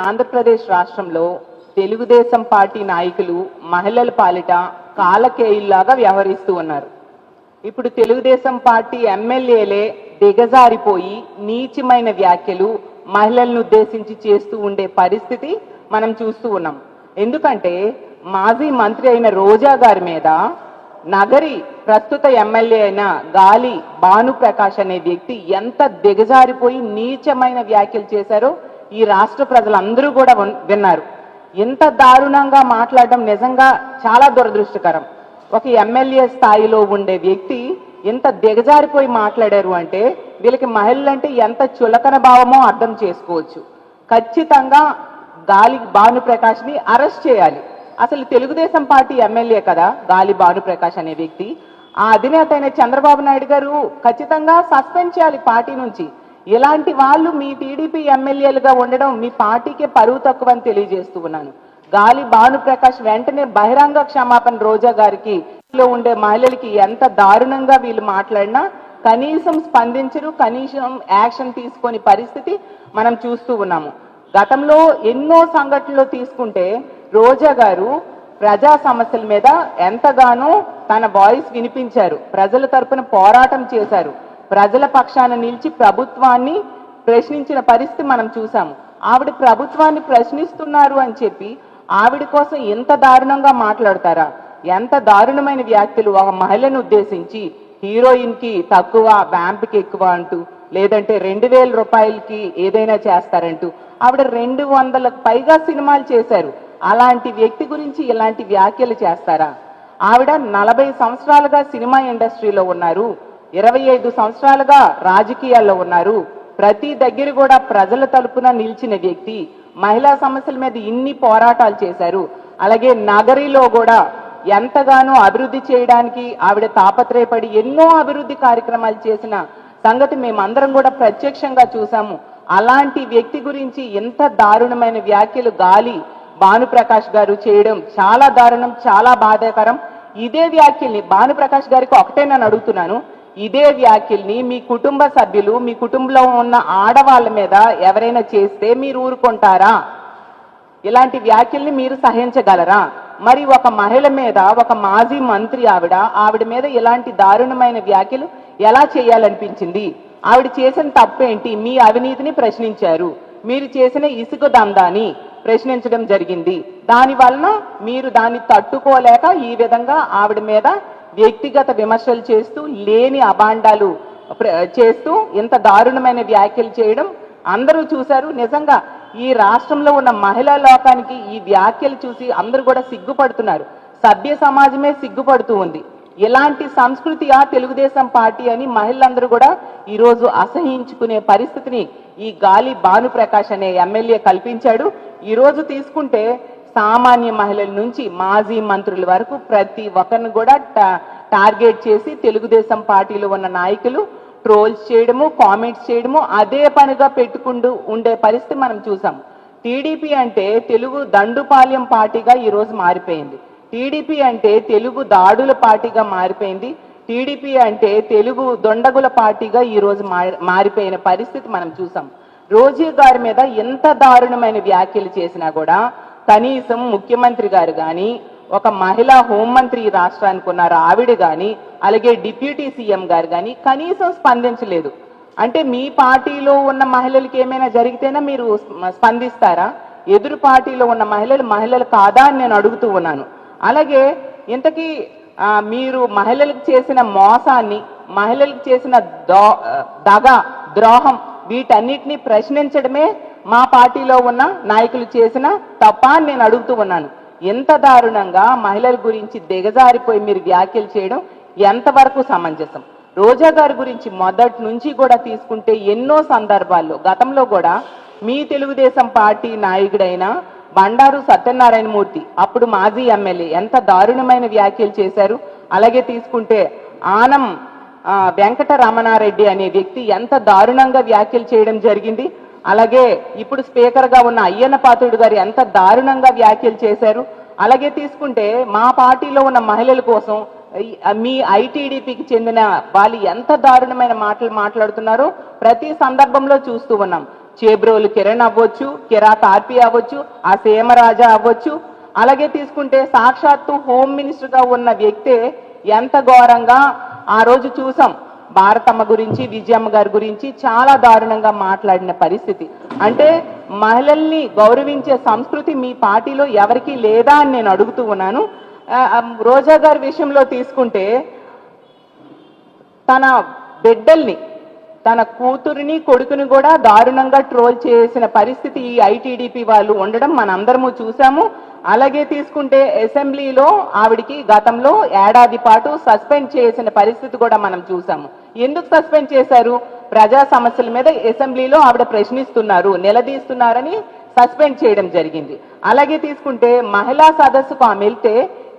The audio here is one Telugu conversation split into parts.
ఆంధ్రప్రదేశ్ రాష్ట్రంలో తెలుగుదేశం పార్టీ నాయకులు మహిళల పాలిట కాలకేయుల్లాగా వ్యవహరిస్తూ ఉన్నారు. ఇప్పుడు తెలుగుదేశం పార్టీ ఎమ్మెల్యేలే దిగజారిపోయి నీచమైన వ్యాఖ్యలు మహిళలను ఉద్దేశించి చేస్తూ ఉండే పరిస్థితి మనం చూస్తూ ఉన్నాం. ఎందుకంటే మాజీ మంత్రి అయిన రోజా గారి మీద నగరి ప్రస్తుత ఎమ్మెల్యే అయిన గాలి భానుప్రకాష్ అనే వ్యక్తి ఎంత దిగజారిపోయి నీచమైన వ్యాఖ్యలు చేశారో ఈ రాష్ట్ర ప్రజలందరూ కూడా విన్నారు. ఎంత దారుణంగా మాట్లాడడం నిజంగా చాలా దురదృష్టకరం. ఒక ఎమ్మెల్యే స్థాయిలో ఉండే వ్యక్తి ఎంత దిగజారిపోయి మాట్లాడారు అంటే వీళ్ళకి మహిళలంటే ఎంత చులకన భావమో అర్థం చేసుకోవచ్చు. ఖచ్చితంగా గాలి భానుప్రకాష్ని అరెస్ట్ చేయాలి. అసలు తెలుగుదేశం పార్టీ ఎమ్మెల్యే కదా గాలి భానుప్రకాష్ అనే వ్యక్తి. ఆ అధినేత అయిన చంద్రబాబు నాయుడు గారు ఖచ్చితంగా సస్పెండ్ చేయాలి పార్టీ నుంచి. ఇలాంటి వాళ్ళు మీ టీడీపీ ఎమ్మెల్యేలుగా ఉండడం మీ పార్టీకే పరువు తక్కువ అని తెలియజేస్తూ ఉన్నాను. గాలి భానుప్రకాష్ వెంటనే బహిరంగ క్షమాపణ రోజా గారికి ఉండే మహిళలకి ఎంత దారుణంగా వీళ్ళు మాట్లాడినా కనీసం స్పందించరు, కనీసం యాక్షన్ తీసుకొని పరిస్థితి మనం చూస్తూ ఉన్నాము. గతంలో ఎన్నో సంఘటనలు తీసుకుంటే రోజా గారు ప్రజా సమస్యల మీద ఎంతగానో తన వాయిస్ వినిపించారు, ప్రజల తరపున పోరాటం చేశారు, ప్రజల పక్షాన నిలిచి ప్రభుత్వాన్ని ప్రశ్నించిన పరిస్థితి మనం చూసాము. ఆవిడ ప్రభుత్వాన్ని ప్రశ్నిస్తున్నారు అని చెప్పి ఆవిడ కోసం ఎంత దారుణంగా మాట్లాడతారా? ఎంత దారుణమైన వ్యాఖ్యలు ఒక మహిళను ఉద్దేశించి హీరోయిన్ కి తక్కువ వ్యాంప్కి ఎక్కువ అంటూ, లేదంటే 2000 రూపాయలకి ఏదైనా చేస్తారంటూ ఆవిడ 200లకు పైగా సినిమాలు చేశారు. అలాంటి వ్యక్తి గురించి ఇలాంటి వ్యాఖ్యలు చేస్తారా? ఆవిడ 40 సంవత్సరాలుగా సినిమా ఇండస్ట్రీలో ఉన్నారు, 25 సంవత్సరాలుగా రాజకీయాల్లో ఉన్నారు, ప్రతి దగ్గర కూడా ప్రజల తరపున నిలిచిన వ్యక్తి, మహిళా సమస్యల మీద ఇన్ని పోరాటాలు చేశారు. అలాగే నగరిలో కూడా ఎంతగానో అభివృద్ధి చేయడానికి ఆవిడ తాపత్రయపడి ఎన్నో అభివృద్ధి కార్యక్రమాలు చేసిన సంగతి మేమందరం కూడా ప్రత్యక్షంగా చూసాము. అలాంటి వ్యక్తి గురించి ఎంత దారుణమైన వ్యాఖ్యలు గాలి భానుప్రకాష్ గారు చేయడం చాలా దారుణం, చాలా బాధాకరం. ఇదే వ్యాఖ్యల్ని భానుప్రకాష్ గారికి ఒకటే నేను అడుగుతున్నాను, ఇదే వ్యాఖ్యల్ని మీ కుటుంబ సభ్యులు, మీ కుటుంబంలో ఉన్న ఆడవాళ్ళ మీద ఎవరైనా చేస్తే మీరు ఊరుకుంటారా? ఇలాంటి వ్యాఖ్యల్ని మీరు సహించగలరా? మరి ఒక మహిళ మీద, ఒక మాజీ మంత్రి ఆవిడ మీద ఇలాంటి దారుణమైన వ్యాఖ్యలు ఎలా చేయాలనిపించింది? ఆవిడ చేసిన తప్పేంటి? మీ అవినీతిని ప్రశ్నించారు, మీరు చేసిన ఇసుక దందాని ప్రశ్నించడం జరిగింది. దాని వలన మీరు దాన్ని తట్టుకోలేక ఈ విధంగా ఆవిడ మీద వ్యక్తిగత విమర్శలు చేస్తూ లేని అభాండాలు చేస్తూ ఇంత దారుణమైన వ్యాఖ్యలు చేయడం అందరూ చూశారు. నిజంగా ఈ రాష్ట్రంలో ఉన్న మహిళా లోకానికి ఈ వ్యాఖ్యలు చూసి అందరూ కూడా సిగ్గుపడుతున్నారు. సభ్య సమాజమే సిగ్గుపడుతూ ఉంది. ఇలాంటి సంస్కృతి తెలుగుదేశం పార్టీ అని మహిళలందరూ కూడా ఈరోజు అసహించుకునే పరిస్థితిని ఈ గాలి భానుప్రకాష్ అనే ఎమ్మెల్యే కల్పించాడు. ఈరోజు తీసుకుంటే సామాన్య మహిళల నుంచి మాజీ మంత్రుల వరకు ప్రతి ఒక్కరిని కూడా టార్గెట్ చేసి తెలుగుదేశం పార్టీలో ఉన్న నాయకులు ట్రోల్స్ చేయడము, కామెంట్స్ చేయడము అదే పనిగా పెట్టుకుంటూ ఉండే పరిస్థితి మనం చూసాం. టీడీపీ అంటే తెలుగు దండుపాల్యం పార్టీగా ఈరోజు మారిపోయింది. టీడీపీ అంటే తెలుగు దాడుల పార్టీగా మారిపోయింది. టీడీపీ అంటే తెలుగు దొండగుల పార్టీగా ఈరోజు మారిపోయిన పరిస్థితి మనం చూసాం. రోజా గారి మీద ఎంత దారుణమైన వ్యాఖ్యలు చేసినా కూడా కనీసం ముఖ్యమంత్రి గారు కానీ, ఒక మహిళా హోంమంత్రి రాష్ట్రానికి ఉన్నారు ఆవిడ కానీ, అలాగే డిప్యూటీ సీఎం గారు కానీ కనీసం స్పందించలేదు. అంటే మీ పార్టీలో ఉన్న మహిళలకి ఏమైనా జరిగితేనే మీరు స్పందిస్తారా? ఎదురు పార్టీలో ఉన్న మహిళలు కాదా అని నేను అడుగుతూ ఉన్నాను. అలాగే ఇంతకీ మీరు మహిళలకు చేసిన మోసాన్ని, మహిళలకు చేసిన ద్రోహం వీటన్నిటినీ ప్రశ్నించడమే మా పార్టీలో ఉన్న నాయకులు చేసిన తప్ప అని నేను అడుగుతూ ఉన్నాను. ఎంత దారుణంగా మహిళల గురించి దిగజారిపోయి మీరు వ్యాఖ్యలు చేయడం ఎంతవరకు సమంజసం? రోజా గారి గురించి మొదటి నుంచి కూడా తీసుకుంటే ఎన్నో సందర్భాల్లో గతంలో కూడా మీ తెలుగుదేశం పార్టీ నాయకుడైన బండారు సత్యనారాయణ మూర్తి అప్పుడు మాజీ ఎమ్మెల్యే ఎంత దారుణమైన వ్యాఖ్యలు చేశారు. అలాగే తీసుకుంటే ఆనం వెంకట రమణారెడ్డి అనే వ్యక్తి ఎంత దారుణంగా వ్యాఖ్యలు చేయడం జరిగింది. అలాగే ఇప్పుడు స్పీకర్ గా ఉన్న అయ్యన్న పాత్రుడు గారు ఎంత దారుణంగా వ్యాఖ్యలు చేశారు. అలాగే తీసుకుంటే మా పార్టీలో ఉన్న మహిళల కోసం మీ ఐటీడీపీకి చెందిన వాళ్ళు ఎంత దారుణమైన మాటలు మాట్లాడుతున్నారో ప్రతి సందర్భంలో చూస్తూ ఉన్నాం. చేబ్రోలు కిరణ్ అవ్వచ్చు, కిరా కార్పి అవ్వచ్చు, ఆ సేమరాజా అవ్వచ్చు. అలాగే తీసుకుంటే సాక్షాత్తు హోమ్ మినిస్టర్గా ఉన్న వ్యక్తే ఎంత ఘోరంగా ఆ రోజు చూసాం. భారతమ్మ గురించి, విజయమ్మ గారి గురించి చాలా దారుణంగా మాట్లాడిన పరిస్థితి. అంటే మహిళల్ని గౌరవించే సంస్కృతి మీ పార్టీలో ఎవరికీ లేదా అని నేను అడుగుతూ ఉన్నాను. రోజా గారి విషయంలో తీసుకుంటే తన బిడ్డల్ని, తన కూతురిని కొడుకుని కూడా దారుణంగా ట్రోల్ చేసిన పరిస్థితి ఈ ఐటీడీపీ వాళ్ళు ఉండడం మనందరము చూసాము. అలాగే తీసుకుంటే అసెంబ్లీలో ఆవిడికి గతంలో ఏడాది పాటు సస్పెండ్ చేసిన పరిస్థితి కూడా మనం చూసాము. ఎందుకు సస్పెండ్ చేశారు? ప్రజా సమస్యల మీద అసెంబ్లీలో ఆవిడ ప్రశ్నిస్తున్నారు, నిలదీస్తున్నారని సస్పెండ్ చేయడం జరిగింది. అలాగే తీసుకుంటే మహిళా సదస్సుకు ఆమె వెళ్తే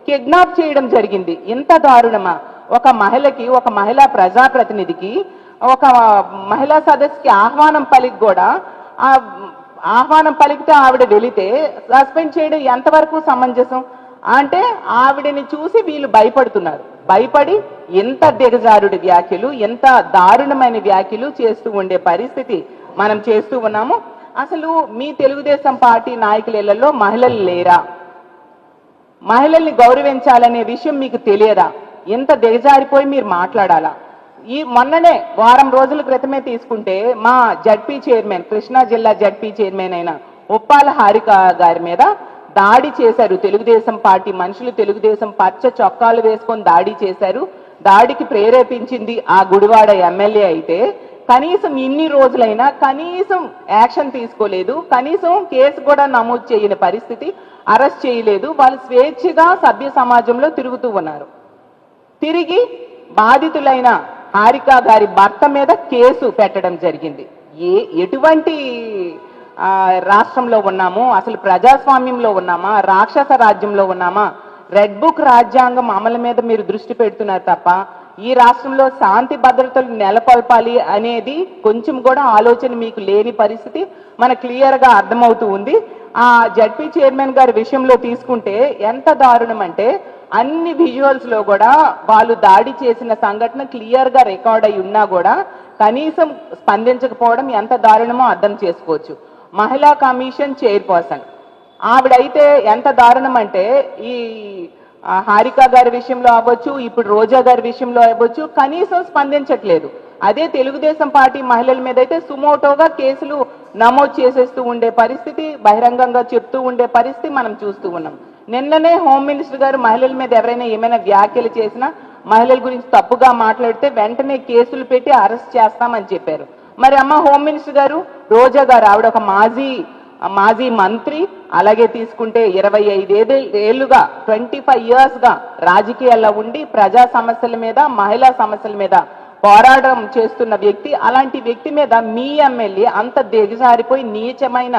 కిడ్నాప్ చేయడం జరిగింది. ఇంత దారుణమా? ఒక మహిళకి, ఒక మహిళా ప్రజాప్రతినిధికి, ఒక మహిళా సదస్సుకి ఆహ్వానం పలికి కూడా ఆహ్వానం పలికితే ఆవిడ వెళితే సస్పెండ్ చేయడం ఎంతవరకు సమంజసం? అంటే ఆవిడని చూసి వీళ్ళు భయపడుతున్నారు. భయపడి ఎంత దిగజారుడి వ్యాఖ్యలు, ఎంత దారుణమైన వ్యాఖ్యలు చేస్తూ ఉండే పరిస్థితి మనం చేస్తూ ఉన్నాము. అసలు మీ తెలుగుదేశం పార్టీ నాయకులలో మహిళలు లేరా? మహిళల్ని గౌరవించాలనే విషయం మీకు తెలియదా? ఎంత దిగజారిపోయి మీరు మాట్లాడాలా? ఈ మొన్ననే వారం రోజుల క్రితమే తీసుకుంటే మా జడ్పీ చైర్మన్, కృష్ణా జిల్లా జడ్పీ చైర్మన్ అయిన ఉప్పాల హారిక గారి మీద దాడి చేశారు తెలుగుదేశం పార్టీ మనుషులు. తెలుగుదేశం పచ్చ చొక్కాలు వేసుకొని దాడి చేశారు. దాడికి ప్రేరేపించింది ఆ గుడివాడ ఎమ్మెల్యే అయితే కనీసం ఇన్ని రోజులైనా కనీసం యాక్షన్ తీసుకోలేదు. కనీసం కేసు కూడా నమోదు చేయని పరిస్థితి, అరెస్ట్ చేయలేదు. వాళ్ళు స్వేచ్ఛగా సభ్య సమాజంలో తిరుగుతూ ఉన్నారు. తిరిగి బాధితులైన హారిక గారి భర్త మీద కేసు పెట్టడం జరిగింది. ఎటువంటి రాష్ట్రంలో ఉన్నాము? అసలు ప్రజాస్వామ్యంలో ఉన్నామా? రాక్షస రాజ్యంలో ఉన్నామా? రెడ్ బుక్ రాజ్యాంగం అమలు మీద మీరు దృష్టి పెడుతున్నారు తప్ప ఈ రాష్ట్రంలో శాంతి భద్రతలు నెలకొల్పాలి అనేది కొంచెం కూడా ఆలోచన మీకు లేని పరిస్థితి మనకు క్లియర్గా అర్థమవుతూ ఉంది. ఆ జడ్పీ చైర్మన్ గారి విషయంలో తీసుకుంటే ఎంత దారుణం అంటే అన్ని విజువల్స్ లో కూడా వాళ్ళు దాడి చేసిన సంఘటన క్లియర్ గా రికార్డ్ అయి ఉన్నా కూడా కనీసం స్పందించకపోవడం ఎంత దారుణమో అర్థం చేసుకోవచ్చు. మహిళా కమిషన్ చైర్పర్సన్ ఆవిడైతే ఎంత దారుణం అంటే ఈ హారిక గారి విషయంలో అవ్వచ్చు, ఇప్పుడు రోజా గారి విషయంలో అవ్వచ్చు, కనీసం స్పందించట్లేదు. అదే తెలుగుదేశం పార్టీ మహిళల మీద అయితే సుమోటోగా కేసులు నమోదు చేసేస్తూ ఉండే పరిస్థితి, బహిరంగంగా చెప్తూ ఉండే పరిస్థితి మనం చూస్తూ ఉన్నాం. నిన్ననే హోమ్ మినిస్టర్ గారు మహిళల మీద ఎవరైనా ఏమైనా వ్యాఖ్యలు చేసినా, మహిళల గురించి తప్పుగా మాట్లాడితే వెంటనే కేసులు పెట్టి అరెస్ట్ చేస్తామని చెప్పారు. మరి అమ్మ హోమ్ మినిస్టర్ గారు రోజా గారు ఆవిడ ఒక మాజీ మంత్రి. అలాగే తీసుకుంటే 25 ఏళ్లుగా 25 years గా రాజకీయాల్లో ఉండి ప్రజా సమస్యల మీద, మహిళా సమస్యల మీద పోరాటం చేస్తున్న వ్యక్తి. అలాంటి వ్యక్తి మీద మీ ఎమ్మెల్యే అంత దిగజారిపోయి నీచమైన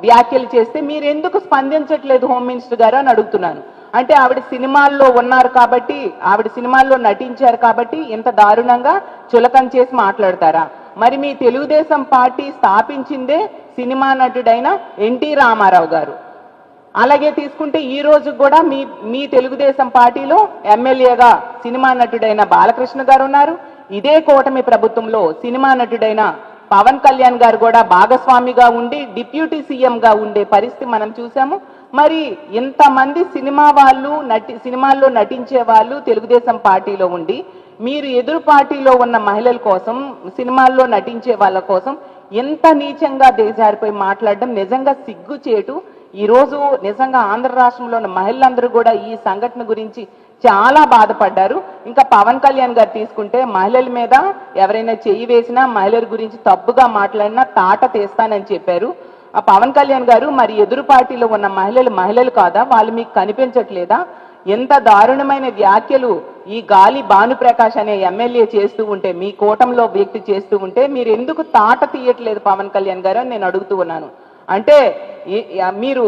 వ్యాఖ్యలు చేస్తే మీరు ఎందుకు స్పందించట్లేదు హోమ్ మినిస్టర్ గారు అని అడుగుతున్నాను. అంటే ఆవిడ సినిమాల్లో ఉన్నారు కాబట్టి, ఆవిడ సినిమాల్లో నటించారు కాబట్టి ఇంత దారుణంగా చులకన చేసి మాట్లాడతారా? మరి మీ తెలుగుదేశం పార్టీ స్థాపించిందే సినిమా నటుడైన ఎన్టీ రామారావు గారు. అలాగే తీసుకుంటే ఈ రోజు కూడా మీ తెలుగుదేశం పార్టీలో ఎమ్మెల్యేగా సినిమా నటుడైన బాలకృష్ణ గారు ఉన్నారు. ఇదే కూటమి ప్రభుత్వంలో సినిమా నటుడైన పవన్ కళ్యాణ్ గారు కూడా భాగస్వామిగా ఉండి డిప్యూటీ సీఎంగా ఉండే పరిస్థితి మనం చూసాము. మరి ఇంతమంది సినిమాల్లో నటించే వాళ్ళు తెలుగుదేశం పార్టీలో ఉండి మీరు ఎదురు పార్టీలో ఉన్న మహిళల కోసం, సినిమాల్లో నటించే వాళ్ళ కోసం ఎంత నీచంగా దిగజారిపోయి మాట్లాడడం నిజంగా సిగ్గుచేటు. ఈరోజు నిజంగా ఆంధ్ర రాష్ట్రంలో ఉన్న మహిళలందరూ కూడా ఈ సంఘటన గురించి చాలా బాధపడ్డారు. ఇంకా పవన్ కళ్యాణ్ గారు తీసుకుంటే మహిళల మీద ఎవరైనా చెయ్యి వేసినా, మహిళల గురించి తప్పుగా మాట్లాడినా తాట తీస్తానని చెప్పారు. ఆ పవన్ కళ్యాణ్ గారు మరి ఎదురు పార్టీలో ఉన్న మహిళలు కాదా? వాళ్ళు మీకు కనిపించట్లేదా? ఎంత దారుణమైన వ్యాఖ్యలు ఈ గాలి భానుప్రకాష్ అనే ఎమ్మెల్యే చేస్తూ ఉంటే, మీ కూటంలో వ్యక్తి చేస్తూ ఉంటే మీరు ఎందుకు తాట తీయట్లేదు పవన్ కళ్యాణ్ గారు అని నేను అడుగుతూ ఉన్నాను. అంటే మీరు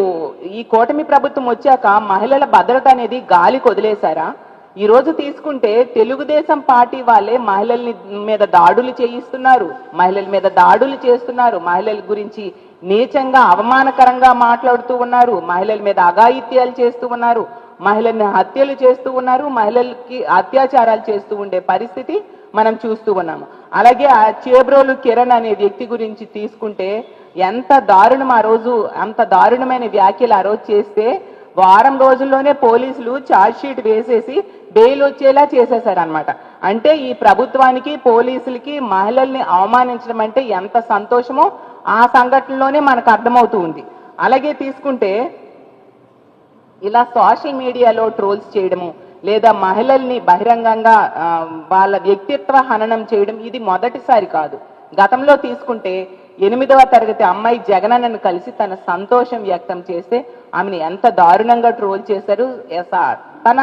ఈ కూటమి ప్రభుత్వం వచ్చాక మహిళల భద్రత అనేది గాలికి వదిలేశారా? ఈ రోజు తీసుకుంటే తెలుగుదేశం పార్టీ వాళ్ళే మహిళల మీద దాడులు చేయిస్తున్నారు, మహిళల మీద దాడులు చేస్తున్నారు, మహిళల గురించి నీచంగా అవమానకరంగా మాట్లాడుతూ ఉన్నారు, మహిళల మీద అఘాయిత్యాలు చేస్తూ ఉన్నారు, మహిళల్ని హత్యలు చేస్తూ ఉన్నారు, మహిళలకి అత్యాచారాలు చేస్తూ ఉండే పరిస్థితి మనం చూస్తూ ఉన్నాము. అలాగే ఆ చేబ్రోలు కిరణ్ అనే వ్యక్తి గురించి తీసుకుంటే ఎంత దారుణం ఆ రోజు, అంత దారుణమైన వ్యాఖ్యలు ఆ రోజు చేస్తే వారం రోజుల్లోనే పోలీసులు ఛార్జ్ షీట్ వేసేసి బెయిల్ వచ్చేలా చేసేశారు అనమాట. అంటే ఈ ప్రభుత్వానికి పోలీసులకి మహిళల్ని అవమానించడం అంటే ఎంత సంతోషమో ఆ సంఘటనలోనే మనకు అర్థమవుతూ ఉంది. అలాగే తీసుకుంటే ఇలా సోషల్ మీడియాలో ట్రోల్స్ చేయడము లేదా మహిళల్ని బహిరంగంగా వాళ్ళ వ్యక్తిత్వ హననం చేయడం ఇది మొదటిసారి కాదు. గతంలో తీసుకుంటే 8వ తరగతి అమ్మాయి జగనన్నను కలిసి తన సంతోషం వ్యక్తం చేస్తే ఆమెను ఎంత దారుణంగా ట్రోల్ చేశారు. తన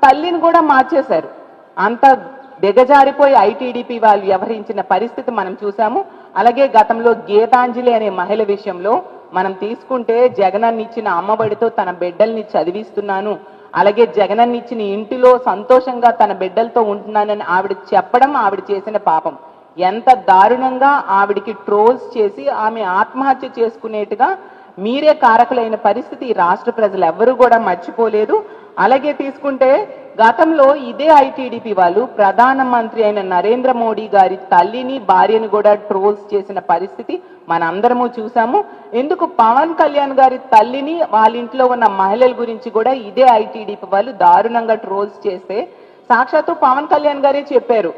తల్లిని కూడా మార్చేశారు. అంత దిగజారిపోయి ఐటీడీపీ వాళ్ళు వ్యవహరించిన పరిస్థితి మనం చూసాము. అలాగే గతంలో గీతాంజలి అనే మహిళ విషయంలో మనం తీసుకుంటే జగనన్న ఇచ్చిన అమ్మబడితో తన బిడ్డల్ని చదివిస్తున్నాను, అలాగే జగనన్న ఇచ్చిన ఇంటిలో సంతోషంగా తన బిడ్డలతో ఉంటున్నానని ఆవిడ చెప్పడం ఆవిడ చేసిన పాపం. ఎంత దారుణంగా ఆవిడికి ట్రోల్స్ చేసి ఆమె ఆత్మహత్య చేసుకునేట్టుగా మీరే కారకులైన పరిస్థితి ఈ రాష్ట్ర ప్రజలు ఎవ్వరూ కూడా మర్చిపోలేదు. అలాగే తీసుకుంటే గతంలో ఇదే ఐటీడీపీ వాళ్ళు ప్రధానమంత్రి అయిన నరేంద్ర మోడీ గారి తల్లిని భార్యను కూడా ట్రోల్స్ చేసిన పరిస్థితి మనందరము చూసాము. ఎందుకు పవన్ కళ్యాణ్ గారి తల్లిని వాళ్ళ ఇంట్లో ఉన్న మహిళల గురించి కూడా ఇదే ఐటీడీపీ వాళ్ళు దారుణంగా ట్రోల్స్ చేస్తే సాక్షాత్తు పవన్ కళ్యాణ్ గారే చెప్పారు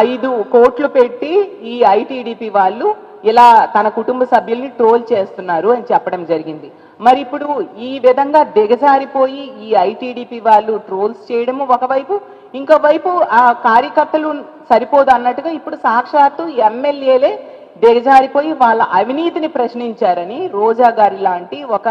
5 కోట్లు పెట్టి ఈ ఐటీడీపీ వాళ్ళు ఇలా తన కుటుంబ సభ్యుల్ని ట్రోల్ చేస్తున్నారు అని చెప్పడం జరిగింది. మరి ఇప్పుడు ఈ విధంగా దిగజారిపోయి ఈ ఐటీడీపీ వాళ్ళు ట్రోల్స్ చేయడము ఒకవైపు, ఇంకోవైపు ఆ కార్యకర్తలు సరిపోదు అన్నట్టుగా ఇప్పుడు సాక్షాత్తు ఎమ్మెల్యేలే దిగజారిపోయి వాళ్ళ అవినీతిని ప్రశ్నించారని రోజా గారి లాంటి ఒక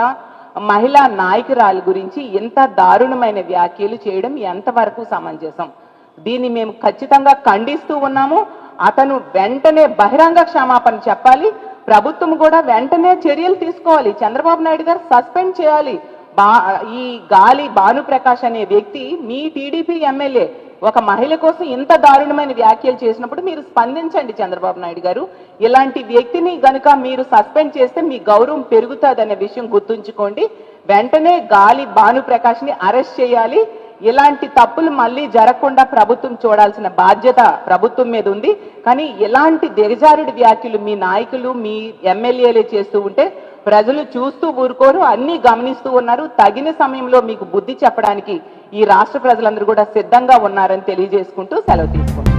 మహిళా నాయకురాలు గురించి ఎంత దారుణమైన వ్యాఖ్యలు చేయడం ఎంతవరకు సమంజసం? దీన్ని మేము ఖచ్చితంగా ఖండిస్తూ ఉన్నాము. అతను వెంటనే బహిరంగ క్షమాపణ చెప్పాలి. ప్రభుత్వం కూడా వెంటనే చర్యలు తీసుకోవాలి. చంద్రబాబు నాయుడు గారు సస్పెండ్ చేయాలి. ఈ గాలి భానుప్రకాష్ అనే వ్యక్తి మీ టీడీపీ ఎమ్మెల్యే ఒక మహిళ కోసం ఇంత దారుణమైన వ్యాఖ్యలు చేసినప్పుడు మీరు స్పందించండి చంద్రబాబు నాయుడు గారు. ఇలాంటి వ్యక్తిని గనుక మీరు సస్పెండ్ చేస్తే మీ గౌరవం పెరుగుతుందనే విషయం గుర్తుంచుకోండి. వెంటనే గాలి భానుప్రకాష్ని అరెస్ట్ చేయాలి. ఇలాంటి తప్పులు మళ్ళీ జరగకుండా ప్రభుత్వం చూడాల్సిన బాధ్యత ప్రభుత్వం మీద ఉంది. కానీ ఇలాంటి దిగజారుడి వ్యాఖ్యలు మీ నాయకులు మీ ఎమ్మెల్యేలే చేస్తూ ఉంటే ప్రజలు చూస్తూ ఊరుకోరు, అన్ని గమనిస్తూ ఉన్నారు. తగిన సమయంలో మీకు బుద్ధి చెప్పడానికి ఈ రాష్ట్ర ప్రజలందరూ కూడా సిద్ధంగా ఉన్నారని తెలియజేసుకుంటూ సెలవు తీసుకుంటారు.